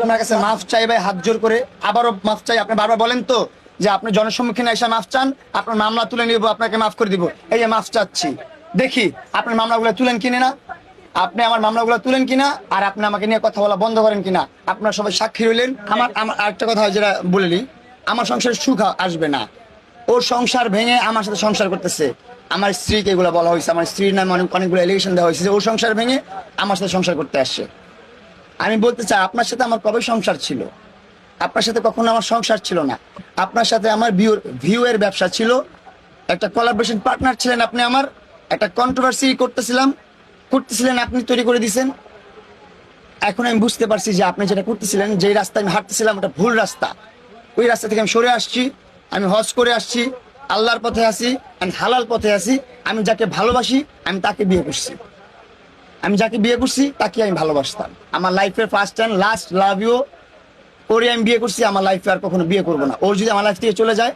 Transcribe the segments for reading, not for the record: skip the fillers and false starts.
আপনার কাছে মাফ চাই ভাই, হাত জোর করে আবারও মাফ চাই। আপনি বারবার বলেন তো যে আপনি জনসম্মুখীনে এসে মাফ চান, আপনার মামলা তুলে নিব, আপনাকে মাফ করে দিব। এই যে মাফ চাচ্ছি, দেখি আপনার মামলাগুলো তুলেন কিনে না, আপনি আমার মামলাগুলো তুলেন কিনা, আর আপনি আমাকে নিয়ে কথা বলা বন্ধ করেন কিনা। আপনারা সবাই সাক্ষী রইলেন। আমার আমার আরেকটা কথা যেটা বলিনি, আমার সংসারে সুখ আসবে না। ওর সংসার ভেঙে আমার সাথে সংসার করতেছে। আমার স্ত্রীকে এগুলো বলা হয়েছে, আমার স্ত্রীর নামে অনেকগুলো এলিগেশন দেওয়া হয়েছে যে ওর সংসার ভেঙে আমার সাথে সংসার করতে আসছে। আমি বলতে চাই, আপনার সাথে আমার কবে সংসার ছিল? আপনার সাথে কখনো আমার সংসার ছিল না। আপনার সাথে আমার ভিউ এর ব্যবসা ছিল, একটা কোলাবোরেশন পার্টনার ছিলেন আপনি। আমার একটা কন্ট্রোভার্সি করতেছিলেন, আপনি তৈরি করে দিয়েছেন। এখন আমি বুঝতে পারছি যে আপনি যেটা করতেছিলেন, যেই রাস্তায় আমি হাঁটতেছিলাম ওটা ভুল রাস্তা। ওই রাস্তা থেকে আমি সরে আসছি। আমি হজ করে আসছি, আল্লাহর পথে আছি, আমি হালাল পথে আছি। আমি যাকে ভালোবাসি আমি তাকে বিয়ে করছি। আমি যাকে বিয়ে করছি তাকে আমি ভালোবাসতাম। আমার লাইফের first and last love you করে আমি বিয়ে করছি। আমার লাইফে আর কখনো বিয়ে করবো না। ওর যদি আমার লাইফ থেকে চলে যায়,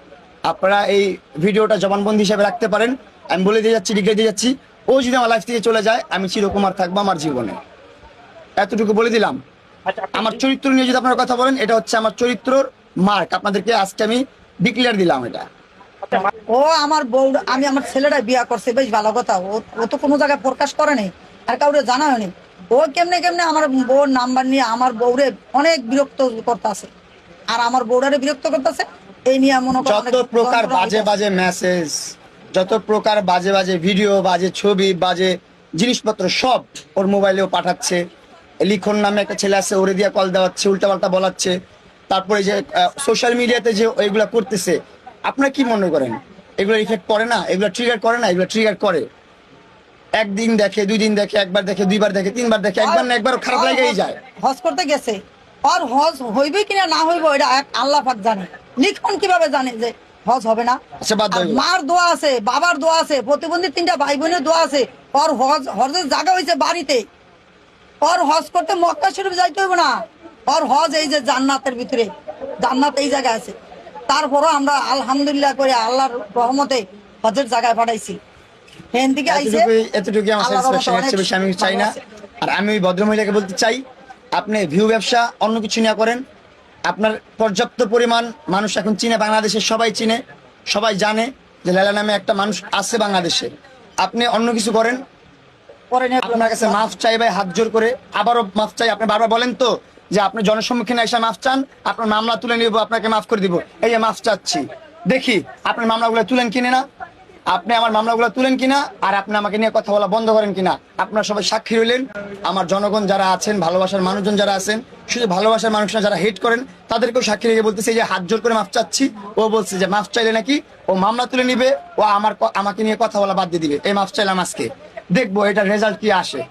আপনারা এই ভিডিওটা জবানবন্দি হিসেবে রাখতে পারেন। আমি বলে দিয়ে যাচ্ছি, লিখে দিয়ে যাচ্ছি, ও যদি আমার লাইফ থেকে চলে যায়, আমি চিরকুমার থাকবো আমার জীবনে। এতটুকু বলে দিলাম। আমার চরিত্র নিয়ে যদি আপনারা কথা বলেন, এটা হচ্ছে আমার চরিত্রর মার্ক। আপনাদেরকে আজকে আমি ডিক্লেয়ার দিলাম এটা। ও আমার বউ, আমি আমার ছেলেটা বিয়া করছে, বেশ ভালো কথা। ও তো কোনো জায়গায় প্রকাশ করেনি, আর কাউরে জানা হয়নি। ও কেমনে কেমনে আমার বউর নাম্বার নিয়ে আমার বউরে অনেক বিরক্ত করতেছে, আর আমার বউরারে বিরক্ত করতেছে। এই নিয়ে মনে করেন যত প্রকার বাজে বাজে মেসেজ, যত প্রকার বাজে বাজে ভিডিও, বাজে ছবি, বাজে জিনিসপত্র সব ওর মোবাইলেও পাঠাচ্ছে। লিখন নামে একটা ছেলে আছে, ওরে দিয়ে কল দেওয়াচ্ছে, উল্টাপাল্টা বলাচ্ছে। তারপরে যে সোশ্যাল মিডিয়াতে যে এগুলা করতেছে, আপনারা কি মনে করেন এগুলো ইফেক্ট করে না? এগুলো ট্রিগার করে না? এগুলো ট্রিগার করে। একদিন দেখে, 2 দিন দেখে, একবার দেখে, 2বার দেখে, 3বার দেখে, একবার না একবার খারাপ লাগেই যায়। হজ করতে গেছে, আর হজ হইবে কিনা না হইব এটা আল্লাহ পাক জানে। লিখন কিভাবে জানে যে হজ হবে না? আচ্ছা, বাদ দাও। মার দোয়া আছে, বাবার দোয়া আছে, প্রতিবন্ধী 3টা ভাই বোনের দোয়া আছে। ওর হজের জায়গা হয়েছে বাড়িতে। ওর হজ করতে মক্কা শরীফ যাইতে হইব না। ওর হজ এই যে জান্নাতের ভিতরে, জান্নাত এই জায়গায় আছে। তারপরও আমরা আলহামদুলিল্লাহ করে আল্লাহর রহমতে হজের জায়গায় পাঠাইছি। এতটুকুই আমার স্যাটিসফ্যাকশন। এর চেয়ে বেশি আমি চাই না। আর আমি ওই ভদ্রমহিলাকে বলতে চাই, আপনি ভিউ ব্যবসা অন্য কিছু নিয়ে করেন। আপনার পর্যাপ্ত পরিমাণ মানুষ এখন চিনে, বাংলাদেশের সবাই চিনে, সবাই জানে যে লায়লা নামে একটা মানুষ আছে বাংলাদেশে। আপনি অন্য কিছু করেন। আপনার কাছে মাফ চাই ভাই, হাত জোর করে আবারও মাফ চাই। আপনি বারবার বলেন তো যে আপনি জনসম্মুখীনে এসে মাফ চান, আপনার মামলা তুলে নিব, আপনাকে মাফ করে দিব। এই যে মাফ চাচ্ছি, দেখি আপনার মামলাগুলো তুলেন কিনে না, আপনি আমার মামলাগুলো তুলেন কিনা, আর আপনি আমাকে নিয়ে কথা বলা বন্ধ করেন কিনা। আপনারা সবাই সাক্ষী রইলেন। আমার জনগণ যারা আছেন, ভালোবাসার মানুষজন যারা আছেন, শুধু ভালোবাসার মানুষরা যারা হেট করেন, তাদেরকেও সাক্ষী রেখে বলতেছে যে হাত জোর করে মাফ চাচ্ছি। ও বলছে যে মাফ চাইলে নাকি ও মামলা তুলে নিবে, ও আমাকে নিয়ে কথা বলা বাদ দিয়ে দিবে। এই মাফ চাইলাম আজকে, দেখবো এটা রেজাল্ট কি আসে।